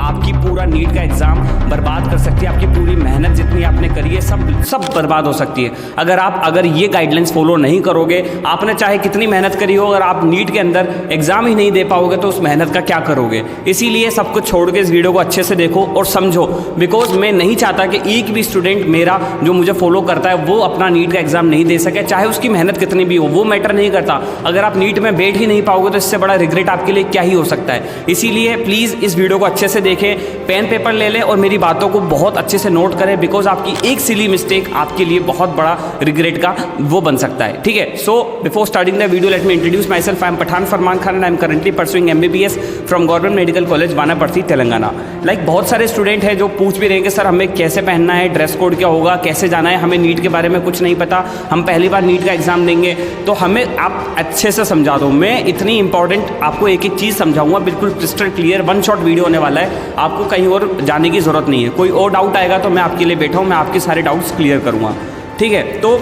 आपकी पूरा नीट का एग्ज़ाम बर्बाद कर सकती है। आपकी पूरी मेहनत जितनी आपने करी है सब बर्बाद हो सकती है अगर ये गाइडलाइंस फॉलो नहीं करोगे। आपने चाहे कितनी मेहनत करी हो, अगर आप नीट के अंदर एग्ज़ाम ही नहीं दे पाओगे तो उस मेहनत का क्या करोगे। इसीलिए सब कुछ छोड़ के इस वीडियो को अच्छे से देखो और समझो, बिकॉज मैं नहीं चाहता कि एक भी स्टूडेंट मेरा जो मुझे फॉलो करता है वो अपना नीट का एग्ज़ाम नहीं दे सके, चाहे उसकी मेहनत कितनी भी हो, वो मैटर नहीं करता। अगर आप नीट में बैठ ही नहीं पाओगे तो इससे बड़ा रिग्रेट आपके लिए क्या ही हो सकता है। इसीलिए प्लीज़ इस वीडियो को अच्छे से देखें, पेन पेपर ले लें और मेरी बातों को बहुत अच्छे से नोट करें, बिकॉज आपकी एक सिली मिस्टेक आपके लिए बहुत बड़ा रिग्रेट का वो बन सकता है। ठीक है, so before starting the video let me introduce myself. I am Pathan Farman Khan and I am currently pursuing MBBS from government medical college Wanaparthy Telangana. बहुत सारे स्टूडेंट हैं जो पूछ भी रहे हैं कि सर हमें कैसे पहनना है, ड्रेस कोड क्या होगा, कैसे जाना है, हमें नीट के बारे में कुछ नहीं पता, हम पहली बार नीट का एग्ज़ाम देंगे, तो हमें आप अच्छे से समझा दो। मैं इतनी इंपॉर्टेंट आपको एक एक चीज़ समझाऊंगा, बिल्कुल crystal clear, one shot video होने वाला है, आपको कहीं और जाने की ज़रूरत नहीं है। कोई और डाउट आएगा तो मैं आपके लिए बैठा हूँ, मैं आपके सारे डाउट्स क्लियर करूँगा। ठीक है, तो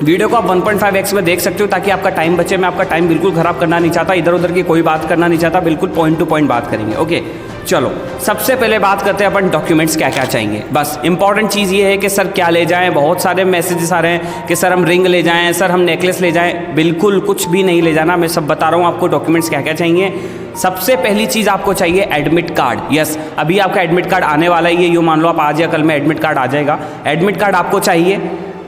वीडियो को आप 1.5x में देख सकते हो ताकि आपका टाइम बचे। मैं आपका टाइम बिल्कुल ख़राब करना नहीं चाहता, इधर उधर की कोई बात करना नहीं चाहता, बिल्कुल पॉइंट टू पॉइंट बात करेंगे। ओके, चलो सबसे पहले बात करते हैं अपन डॉक्यूमेंट्स क्या क्या चाहिए। बस इंपॉर्टेंट चीज़ ये है कि सर क्या ले जाएं। बहुत सारे मैसेजेस आ रहे हैं कि सर हम रिंग ले जाएं, सर हम नेकलेस ले जाएं। बिल्कुल कुछ भी नहीं ले जाना, मैं सब बता रहा हूँ आपको डॉक्यूमेंट्स क्या क्या चाहिए। सबसे पहली चीज़ आपको चाहिए एडमिट कार्ड। यस, अभी आपका एडमिट कार्ड आने वाला है, ये यूँ मान लो आप आज या कल में एडमिट कार्ड आ जाएगा। एडमिट कार्ड आपको चाहिए,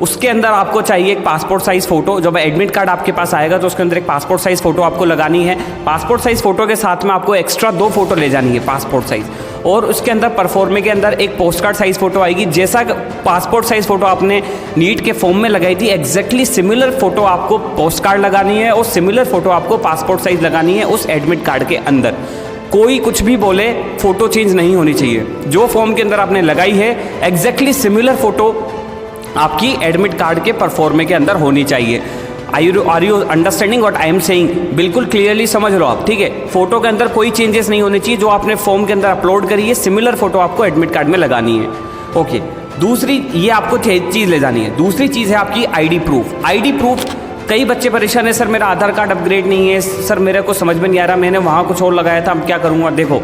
उसके अंदर आपको चाहिए एक पासपोर्ट साइज़ फ़ोटो। जब एडमिट कार्ड आपके पास आएगा तो उसके अंदर एक पासपोर्ट साइज़ फ़ोटो आपको लगानी है। पासपोर्ट साइज़ फ़ोटो के साथ में आपको एक्स्ट्रा 2 फोटो ले जानी है पासपोर्ट साइज़, और उसके अंदर परफॉर्मे के अंदर एक पोस्ट कार्ड साइज़ फ़ोटो आएगी। जैसा पासपोर्ट साइज़ फ़ोटो आपने नीट के फॉर्म में लगाई थी, एग्जैक्टली सिमिलर फ़ोटो आपको पोस्ट कार्ड लगानी है और सिमिलर फ़ोटो आपको पासपोर्ट साइज़ लगानी है उस एडमिट कार्ड के अंदर। कोई कुछ भी बोले, फ़ोटो चेंज नहीं होनी चाहिए। जो फॉर्म के अंदर आपने लगाई है एग्जैक्टली सिमिलर फ़ोटो आपकी एडमिट कार्ड के परफॉर्मे के अंदर होनी चाहिए। Are you understanding what I am saying? बिल्कुल क्लियरली समझ लो आप। ठीक है, फोटो के अंदर कोई चेंजेस नहीं होने चाहिए। जो आपने फॉर्म के अंदर अपलोड करी है सिमिलर फोटो आपको एडमिट कार्ड में लगानी है। ओके, दूसरी ये आपको चीज़ ले जानी है। दूसरी चीज़ है आपकी ID प्रूफ। ID प्रूफ, कई बच्चे परेशान है, सर मेरा आधार कार्ड अपग्रेड नहीं है, सर मेरे को समझ में नहीं आ रहा, मैंने वहाँ कुछ और लगाया था, अब क्या करूँगा। देखो,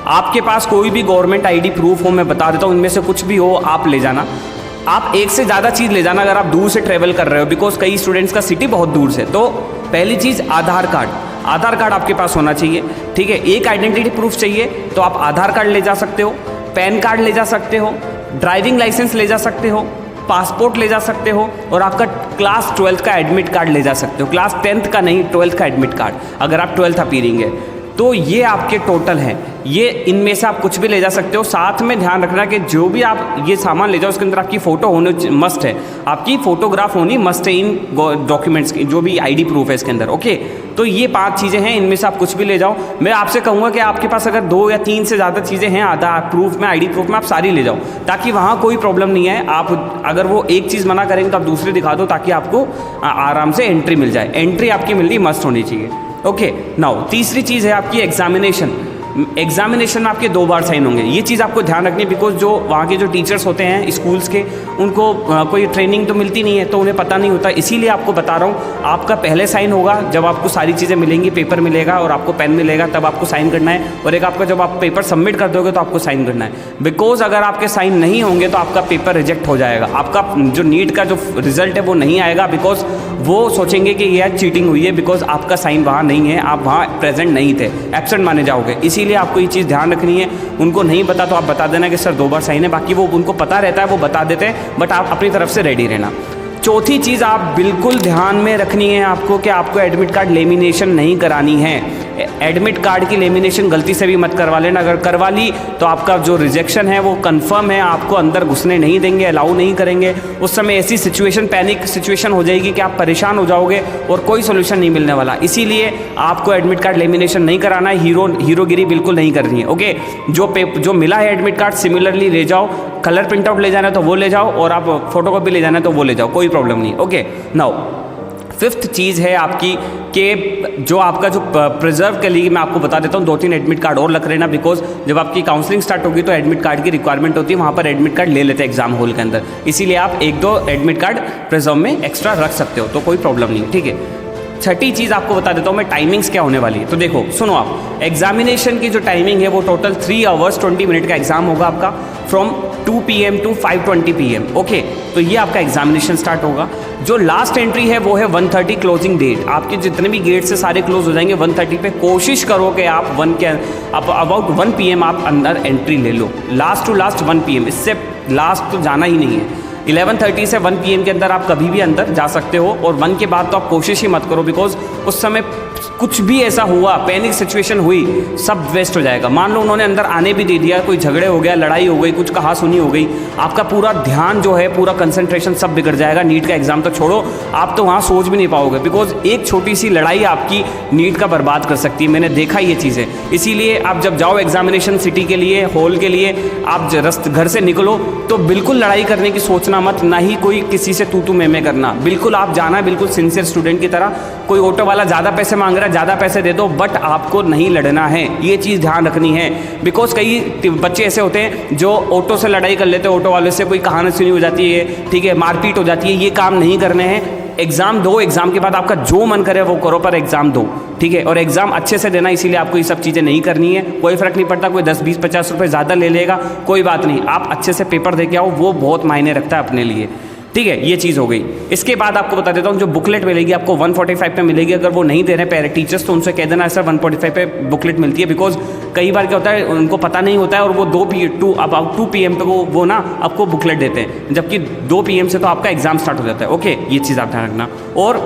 आपके पास कोई भी गवर्नमेंट ID प्रूफ हो, मैं बता देता हूँ, इनमें से कुछ भी हो आप ले जाना। आप एक से ज़्यादा चीज़ ले जाना अगर आप दूर से ट्रैवल कर रहे हो, बिकॉज कई स्टूडेंट्स का सिटी बहुत दूर से। तो पहली चीज़ आधार कार्ड आपके पास होना चाहिए। ठीक है, एक आइडेंटिटी प्रूफ चाहिए तो आप आधार कार्ड ले जा सकते हो, पैन कार्ड ले जा सकते हो, ड्राइविंग लाइसेंस ले जा सकते हो, पासपोर्ट ले जा सकते हो, और आपका क्लास 12th का एडमिट कार्ड ले जा सकते हो। क्लास 10th का नहीं, 12th का एडमिट कार्ड, अगर आप 12th अपीयरिंग है तो ये आपके टोटल हैं। ये इनमें से आप कुछ भी ले जा सकते हो। साथ में ध्यान रखना कि जो भी आप ये सामान ले जाओ उसके अंदर आपकी फ़ोटो होनी मस्ट है, आपकी फ़ोटोग्राफ होनी मस्ट है इन डॉक्यूमेंट्स की, जो भी ID प्रूफ है इसके अंदर। ओके, तो ये 5 चीज़ें हैं, इनमें से आप कुछ भी ले जाओ। मैं आपसे कहूँगा कि आपके पास अगर 2 या 3 से ज़्यादा चीज़ें हैं आधार प्रूफ में, ID प्रूफ में, आप सारी ले जाओ ताकि वहाँ कोई प्रॉब्लम नहीं है। आप अगर वो एक चीज़ मना करेंगे तो आप दूसरी दिखा दो ताकि आपको आराम से एंट्री मिल जाए। एंट्री आपकी मिलनी मस्ट होनी चाहिए। ओके, नाउ तीसरी चीज़ है आपकी एग्जामिनेशन। एग्जामिनेशन में आपके 2 बार साइन होंगे। ये चीज़ आपको ध्यान रखनी है, बिकॉज जो वहाँ के जो टीचर्स होते हैं स्कूल्स के, उनको कोई ट्रेनिंग तो मिलती नहीं है, तो उन्हें पता नहीं होता। इसीलिए आपको बता रहा हूँ, आपका पहले साइन होगा जब आपको सारी चीज़ें मिलेंगी, पेपर मिलेगा और आपको पेन मिलेगा, तब आपको साइन करना है। और एक आपका जब आप पेपर सबमिट कर दोगे तो आपको साइन करना है, बिकॉज अगर आपके साइन नहीं होंगे तो आपका पेपर रिजेक्ट हो जाएगा। आपका जो नीट का जो रिजल्ट है वो नहीं आएगा, बिकॉज वो सोचेंगे कि यह चीटिंग हुई है, बिकॉज आपका साइन वहाँ नहीं है, आप वहाँ प्रेजेंट नहीं थे, एब्सेंट माने जाओगे। इसीलिए आपको ये चीज़ ध्यान रखनी है। उनको नहीं पता तो आप बता देना कि सर 2 बार साइन है, बाकी वो उनको पता रहता है, वो बता देते हैं, बट आप अपनी तरफ से रेडी रहना। चौथी चीज़ आप बिल्कुल ध्यान में रखनी है आपको कि आपको एडमिट कार्ड लेमिनेशन नहीं करानी है। एडमिट कार्ड की लेमिनेशन गलती से भी मत करवा लेना। अगर करवा ली तो आपका जो रिजेक्शन है वो कंफर्म है, आपको अंदर घुसने नहीं देंगे, अलाउ नहीं करेंगे। उस समय ऐसी सिचुएशन, पैनिक सिचुएशन हो जाएगी कि आप परेशान हो जाओगे और कोई सोल्यूशन नहीं मिलने वाला। इसीलिए आपको एडमिट कार्ड लेमिनेशन नहीं कराना है, हीरोगिरी बिल्कुल नहीं करनी है। ओके, जो मिला है एडमिट कार्ड सिमिलरली ले जाओ, कलर प्रिंट आउट ले जाना है तो वो ले जाओ, और आप फोटोकॉपी ले जाना है तो वो ले जाओ, कोई प्रॉब्लम नहीं। ओके, नाउ 5th चीज़ है आपकी कि जो आपका जो प्रिजर्व के लिए मैं आपको बता देता हूँ, 2-3 एडमिट कार्ड और रख लेना, बिकॉज जब आपकी काउंसलिंग स्टार्ट होगी तो एडमिट कार्ड की रिक्वायरमेंट होती है, वहाँ पर एडमिट कार्ड ले लेते हैं एग्जाम हॉल के अंदर। इसीलिए आप 1-2 एडमिट कार्ड प्रिजर्व में एक्स्ट्रा रख सकते हो, तो कोई प्रॉब्लम नहीं। ठीक है, छठी चीज़ आपको बता देता हूँ मैं, टाइमिंग्स क्या होने वाली है। तो देखो सुनो आप, एग्जामिनेशन की जो टाइमिंग है वो टोटल 3 आवर्स 20 मिनट का एग्जाम होगा आपका, from 2 PM to 5:20 PM। Okay, तो ये आपका एग्जामिनेशन स्टार्ट होगा। जो लास्ट एंट्री है वो है 1:30 क्लोजिंग डेट। आपके जितने भी गेट से सारे क्लोज हो जाएंगे 1:30 पे। कोशिश करो कि आप अबाउट 1 PM आप अंदर एंट्री ले लो, लास्ट टू लास्ट 1 PM, इससे लास्ट तो जाना ही नहीं है। 11:30 से 1 PM के अंदर आप कभी भी अंदर जा सकते हो, और 1 के बाद तो आप कोशिश ही मत करो, बिकॉज उस समय कुछ भी ऐसा हुआ, पैनिक सिचुएशन हुई, सब वेस्ट हो जाएगा। मान लो उन्होंने अंदर आने भी दे दिया, कोई झगड़े हो गया, लड़ाई हो गई, कुछ कहा सुनी हो गई, आपका पूरा ध्यान जो है, पूरा कंसंट्रेशन सब बिगड़ जाएगा। नीट का एग्जाम तो छोड़ो, आप तो वहाँ सोच भी नहीं पाओगे, बिकॉज एक छोटी सी लड़ाई आपकी नीट का बर्बाद कर सकती है। मैंने देखा ये चीज़ें। इसीलिए आप जब जाओ एग्जामिनेशन सिटी के लिए, हॉल के लिए, आप घर से निकलो तो बिल्कुल लड़ाई करने की सोचना मत, ना ही कोई किसी से तू मैं करना। बिल्कुल आप जाना बिल्कुल सिंसियर स्टूडेंट की तरह। कोई ऑटो वाला ज़्यादा पैसे मांग रहा है, ज़्यादा पैसे दे दो, बट आपको नहीं लड़ना है, ये चीज़ ध्यान रखनी है। बिकॉज कई बच्चे ऐसे होते हैं जो ऑटो से लड़ाई कर लेते हैं, ऑटो वाले से कोई कहानी सुनी हो जाती है, ठीक है, मारपीट हो जाती है। ये काम नहीं करने हैं। एग्ज़ाम दो, एग्ज़ाम के बाद आपका जो मन करे वो करो, पर एग्ज़ाम दो, ठीक है, और एग्ज़ाम अच्छे से देना। इसीलिए आपको ये सब चीज़ें नहीं करनी है। कोई फ़र्क नहीं पड़ता, कोई 10, 20, 50 रुपये ज़्यादा ले लेगा, कोई बात नहीं, आप अच्छे से पेपर दे के आओ, वो बहुत मायने रखता है अपने लिए, ठीक है। ये चीज़ हो गई। इसके बाद आपको बता देता हूँ, जो बुकलेट मिलेगी आपको 145 पे मिलेगी। अगर वो नहीं दे रहे पेरेंट टीचर्स तो उनसे कह देना सर 145 पे बुकलेट मिलती है, बिकॉज कई बार क्या होता है उनको पता नहीं होता है, और वो 2 PM पे वो ना आपको बुकलेट देते हैं, जबकि 2 PM से तो आपका एग्जाम स्टार्ट हो जाता है। ओके, ये चीज़ आप ध्यान रखना। और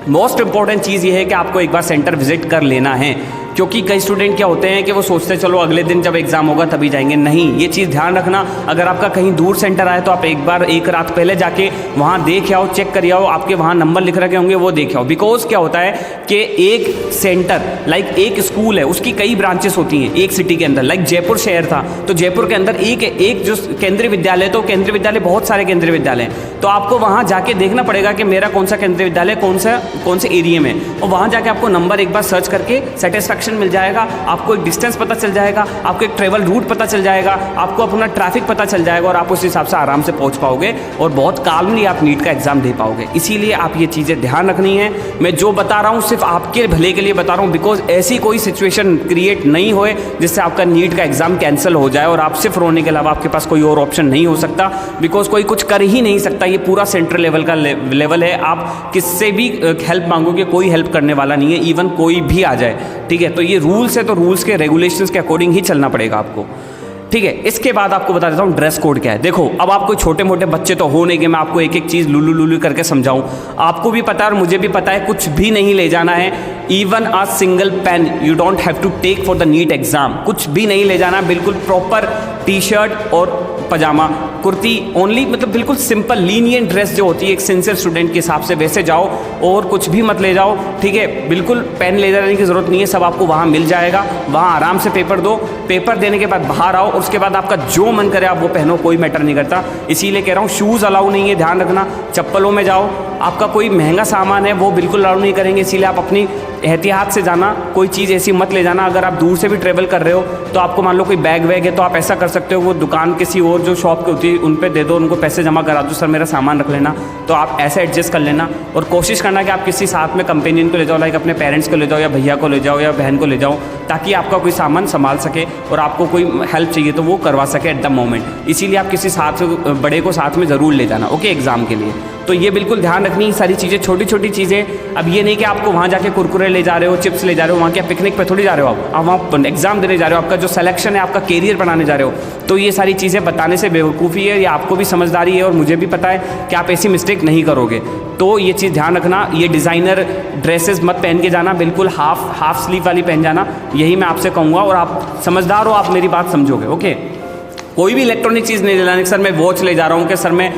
मोस्ट इंपॉर्टेंट चीज़ ये है कि आपको एक बार सेंटर विजिट कर लेना है, क्योंकि कई स्टूडेंट क्या होते हैं कि वो सोचते हैं चलो अगले दिन जब एग्जाम होगा तभी जाएंगे। नहीं, ये चीज़ ध्यान रखना। अगर आपका कहीं दूर सेंटर आए तो आप एक रात पहले जाके वहाँ देख आओ, चेक कर आओ, आपके वहाँ नंबर लिख रखे होंगे वो देख आओ। बिकॉज क्या होता है कि एक सेंटर लाइक एक स्कूल है, उसकी कई ब्रांचेस होती हैं एक सिटी के अंदर। लाइक जयपुर शहर था तो जयपुर के अंदर एक जो केंद्रीय विद्यालय, तो केंद्रीय विद्यालय बहुत सारे केंद्रीय विद्यालय हैं, तो आपको वहाँ जाके देखना पड़ेगा कि मेरा कौन सा केंद्रीय विद्यालय कौन से एरिया में, और वहाँ जाके आपको नंबर एक बार सर्च करके सेटिस्फैक्शन मिल जाएगा, आपको एक डिस्टेंस पता चल जाएगा, आपको एक ट्रेवल रूट पता चल जाएगा, आपको अपना ट्रैफिक पता चल जाएगा, और आप उस हिसाब से आराम से पहुंच पाओगे और बहुत काल्मली आप नीट का एग्जाम दे पाओगे। इसीलिए आप ये चीज़ें ध्यान रखनी है। मैं जो बता रहा हूँ सिर्फ आपके भले के लिए बता रहा हूँ, बिकॉज ऐसी कोई सिचुएशन क्रिएट नहीं होए जिससे आपका नीट का एग्जाम कैंसिल हो जाए और आप सिर्फ रोने के अलावा आपके पास कोई और ऑप्शन नहीं हो सकता, बिकॉज कोई कुछ कर ही नहीं सकता। ये पूरा सेंट्रल लेवल का लेवल है, आप किससे भी हेल्प मांगोगे कोई हेल्प करने वाला नहीं है, इवन कोई भी आ जाए, ठीक है। तो ये रूल्स है, तो रूल्स के रेगुलेशंस के अकॉर्डिंग ही चलना पड़ेगा आपको, ठीक है। इसके बाद आपको बता देता हूँ ड्रेस कोड क्या है। देखो अब आप कोई छोटे मोटे बच्चे तो हो नहीं कि मैं आपको एक एक चीज़ लुलू करके समझाऊं। आपको भी पता है और मुझे भी पता है, कुछ भी नहीं ले जाना है। Even a single pen you don't have to take for the NEET exam, कुछ भी नहीं ले जाना। बिल्कुल प्रॉपर टी-शर्ट और पजामा, कुर्ती ओनली, मतलब बिल्कुल सिंपल लीनियंट ड्रेस जो होती है एक सिंसियर स्टूडेंट के हिसाब से वैसे जाओ, और कुछ भी मत ले जाओ, ठीक है। बिल्कुल पेन ले जाने की ज़रूरत नहीं है, सब आपको वहाँ मिल जाएगा। वहाँ आराम से पेपर दो, पेपर देने के बाद बाहर आओ, उसके बाद आपका जो मन करे आप वो पहनो, कोई मैटर नहीं करता। इसीलिए कह रहा हूँ शूज़ अलाउ नहीं है, ध्यान रखना। चप्पलों में जाओ, आपका कोई महंगा सामान है वो बिल्कुल अलाउ नहीं करेंगे, इसीलिए आप अपनी एहतियात से जाना। कोई चीज़ ऐसी मत ले जाना। अगर आप दूर से भी ट्रेवल कर रहे हो तो आपको मान लो कोई बैग वैग है तो आप ऐसा कर सकते हो, वो दुकान किसी और जो शॉप की होती है उन पे दे दो, उनको पैसे जमा करा दो, सर मेरा सामान रख लेना, तो आप ऐसे एडजस्ट कर लेना। और कोशिश करना कि आप किसी साथ में कंपेनियन को ले जाओ, लाइक अपने पेरेंट्स को ले जाओ या भैया को ले जाओ या बहन को ले जाओ, ताकि आपका कोई सामान संभाल सके और आपको कोई हेल्प चाहिए तो वो करवा सके एट द मोमेंट। इसीलिए आप किसी साथ बड़े को साथ में ज़रूर ले जाना, ओके, एग्ज़ाम के लिए। तो ये बिल्कुल ध्यान रखनी सारी चीज़ें, छोटी छोटी चीज़ें। अब ये नहीं कि आपको वहाँ जाके कुरकुरे ले जा रहे हो, चिप्स ले जा रहे हो, वहाँ के पिकनिक पे थोड़ी जा रहे हो आप वहाँ एग्जाम देने जा रहे हो, आपका जो सिलेक्शन है, आपका कैरियर बनाने जा रहे हो। तो ये सारी चीज़ें बताने से बेवकूफ़ी है, या आपको भी समझदारी है और मुझे भी पता है कि आप ऐसी मिस्टेक नहीं करोगे। तो ये चीज़ ध्यान रखना। ये डिज़ाइनर ड्रेसेस मत पहन के जाना, बिल्कुल हाफ स्लीव वाली पहन जाना, यही मैं आपसे कहूँगा। और आप समझदार हो, आप मेरी बात समझोगे, ओके। कोई भी इलेक्ट्रॉनिक चीज़ नहीं ले जाना, सर मैं वॉच ले जा रहा हूँ, कि सर मैं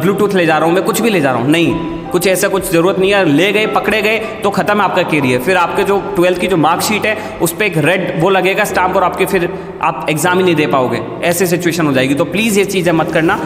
ब्लूटूथ ले जा रहा हूँ, मैं कुछ भी ले जा रहा हूँ, नहीं, कुछ ऐसा कुछ ज़रूरत नहीं है। ले गए, पकड़े गए तो ख़त्म है आपका कैरियर। फिर आपके जो 12th की जो मार्कशीट है उस पर एक रेड वो लगेगा स्टाम्प, और आपके फिर आप एग्ज़ाम ही नहीं दे पाओगे, ऐसे सिचुएशन हो जाएगी। तो प्लीज़ ये चीज़ें मत करना।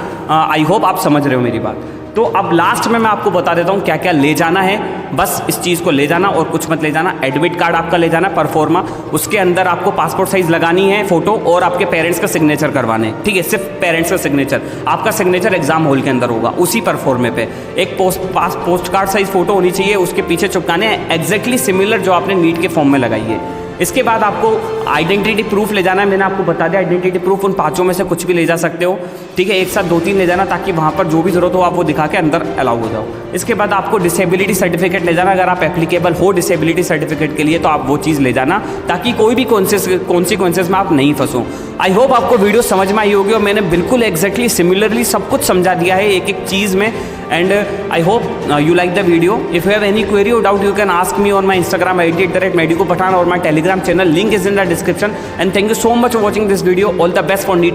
आई होप आप समझ रहे हो मेरी बात। तो अब लास्ट में मैं आपको बता देता हूँ क्या क्या ले जाना है। बस इस चीज़ को ले जाना और कुछ मत ले जाना। एडमिट कार्ड आपका ले जाना परफॉर्मा, उसके अंदर आपको पासपोर्ट साइज लगानी है फ़ोटो और आपके पेरेंट्स का सिग्नेचर करवाने, ठीक है, सिर्फ पेरेंट्स का सिग्नेचर। आपका सिग्नेचर एग्जाम हॉल के अंदर होगा उसी परफॉर्मे पे। एक पोस्ट कार्ड साइज फ़ोटो होनी चाहिए, उसके पीछे चिपकाने हैं एग्जैक्टली सिमिलर जो आपने नीट के फॉर्म में लगाई है। इसके बाद आपको आइडेंटिटी प्रूफ ले जाना है। मैंने आपको बता दिया आइडेंटिटी प्रूफ उन 5 में से कुछ भी ले जा सकते हो, ठीक है। एक साथ 2-3 ले जाना ताकि वहाँ पर जो भी ज़रूरत हो आप वो दिखा के अंदर अलाउ हो जाओ। इसके बाद आपको डिसेबिलिटी सर्टिफिकेट ले जाना, अगर आप एप्लीकेबल हो डिसेबिलिटी सर्टिफिकेट के लिए तो आप वो चीज़ ले जाना ताकि कोई भी कॉन्सिक्वेंसेस में आप नहीं फंसो। आई होप आपको वीडियो समझ में आई होगी और मैंने बिल्कुल एग्जैक्टली सिमिलरली सब कुछ समझा दिया है एक एक चीज़ में। And I hope you like the video. If you have any query or doubt, you can ask me on my Instagram ID @medicopathan or my Telegram channel. Link is in the description. And thank you so much for watching this video. All the best for NEET.